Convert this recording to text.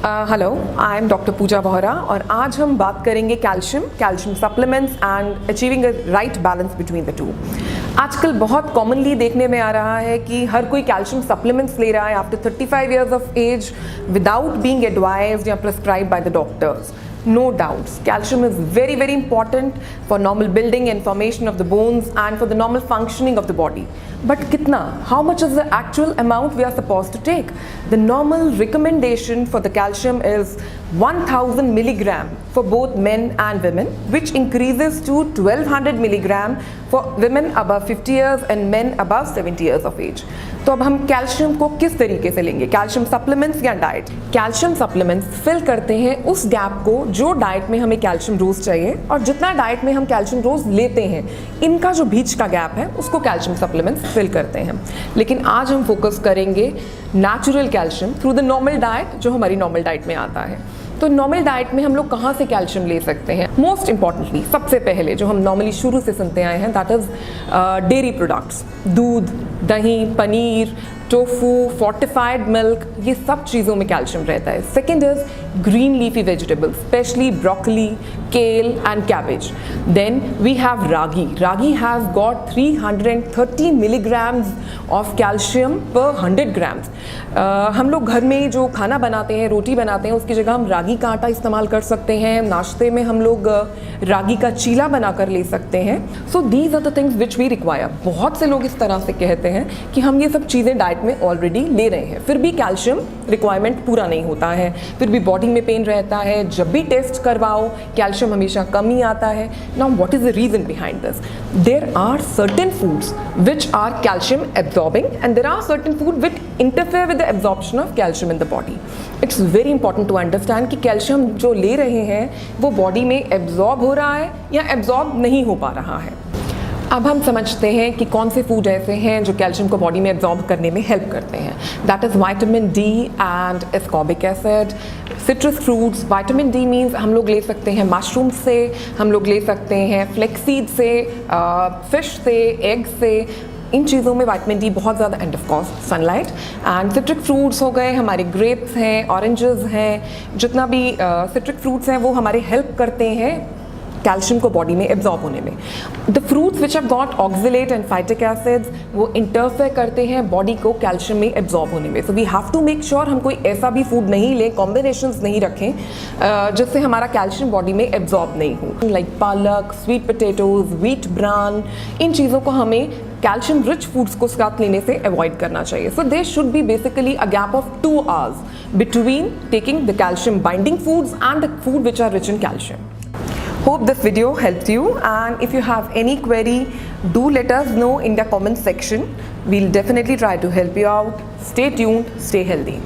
Hello, I am doctor पूजा बोहरा और आज हम बात करेंगे calcium supplements and achieving a right balance between the two. आजकल बहुत कॉमनली देखने में आ रहा है कि हर कोई कैल्शियम सप्लीमेंट्स ले रहा है after 35 years of age without being advised या prescribed by the doctors. No doubts, calcium is very very important for normal building and formation of the bones and for the normal functioning of the body. But kitna? How much is the actual amount we are supposed to take? The normal recommendation for the calcium is 1000 milligram for both men and women, which increases to 1200 milligram for women above 50 years and men above 70 years of age. तो अब हम calcium को किस तरीके से लेंगे, calcium supplements या diet? Calcium supplements fill करते हैं उस गैप को जो डाइट में हमें कैल्शियम रोज चाहिए, और जितना डाइट में हम कैल्शियम रोज लेते हैं इनका जो बीच का गैप है उसको कैल्शियम सप्लीमेंट्स फिल करते हैं। लेकिन आज हम फोकस करेंगे natural calcium through the normal diet जो हमारी नॉर्मल डाइट में आता है। तो नॉर्मल डाइट में हम लोग कहाँ से कैल्शियम ले सकते हैं? मोस्ट इंपॉर्टेंटली सबसे पहले जो हम नॉर्मली शुरू से सुनते आए हैं दैट इज डेयरी प्रोडक्ट्स, दूध, दही, पनीर, टोफू, फोर्टिफाइड मिल्क, ये सब चीज़ों में कैल्शियम रहता है। Second is green leafy vegetables, specially broccoli, kale and cabbage. Then we have ragi. Ragi has got 330 milligrams of calcium per 100 grams. हम लोग घर में जो खाना बनाते हैं, रोटी बनाते हैं, उसकी जगह हम रागी का आटा इस्तेमाल कर सकते हैं। नाश्ते में हम लोग रागी का चीला बनाकर ले सकते हैं। So these are the things which we require. बहुत से लोग इस तरह से कहते हैं कि हम ये सब चीज़ें डाइट में ऑलरेडी ले रहे हैं, फिर भी कैल्शियम रिक्वायरमेंट पूरा नहीं होता है, फिर भी बॉडी में पेन रहता है, जब भी टेस्ट करवाओ कैल्शियम हमेशा कम ही आता है। Now what is the reason behind this? There are certain foods which are calcium absorbing and there are certain food which interfere with the absorption of calcium in the body. It's very important to understand कि calcium जो ले रहे हैं वो body में absorb हो रहा है या एब्जॉर्ब नहीं हो पा रहा है। अब हम समझते हैं कि कौन से फूड ऐसे हैं जो कैल्शियम को बॉडी में एब्जॉर्ब करने में हेल्प करते हैं। That is vitamin D and ascorbic acid, citrus fruits. Vitamin D means हम लोग ले सकते हैं मशरूम से, हम लोग ले सकते हैं फ्लेक्सीड से, फिश से, एग से। इन चीज़ों में विटामिन डी बहुत ज़्यादा, end of course sunlight. And citric fruits हो गए, हमारे ग्रेप्स हैं, ऑरेंजेस हैं, जितना भी सिट्रिक फ्रूट्स हैं वो हमारे हेल्प करते हैं कैल्शियम को बॉडी में एब्जॉर्ब होने में। The fruits which have got oxalate and phytic acids वो इंटरफेयर करते हैं बॉडी को कैल्शियम में एब्जॉर्ब होने में। So we have to make sure हम कोई ऐसा भी फूड नहीं लें, कॉम्बिनेशंस नहीं रखें जिससे हमारा कैल्शियम बॉडी में एब्जॉर्ब नहीं हो। लाइक पालक, स्वीट पोटैटोज, व्हीट ब्रान, इन चीज़ों को हमें कैल्शियम रिच फूड्स को साथ लेने से अवॉइड करना चाहिए। So there should be basically a gap of 2 hours between taking the calcium binding foods and the food which are rich in calcium. Hope this video helped you, and if you have any query, do let us know in the comment section. We'll definitely try to help you out. Stay tuned, stay healthy.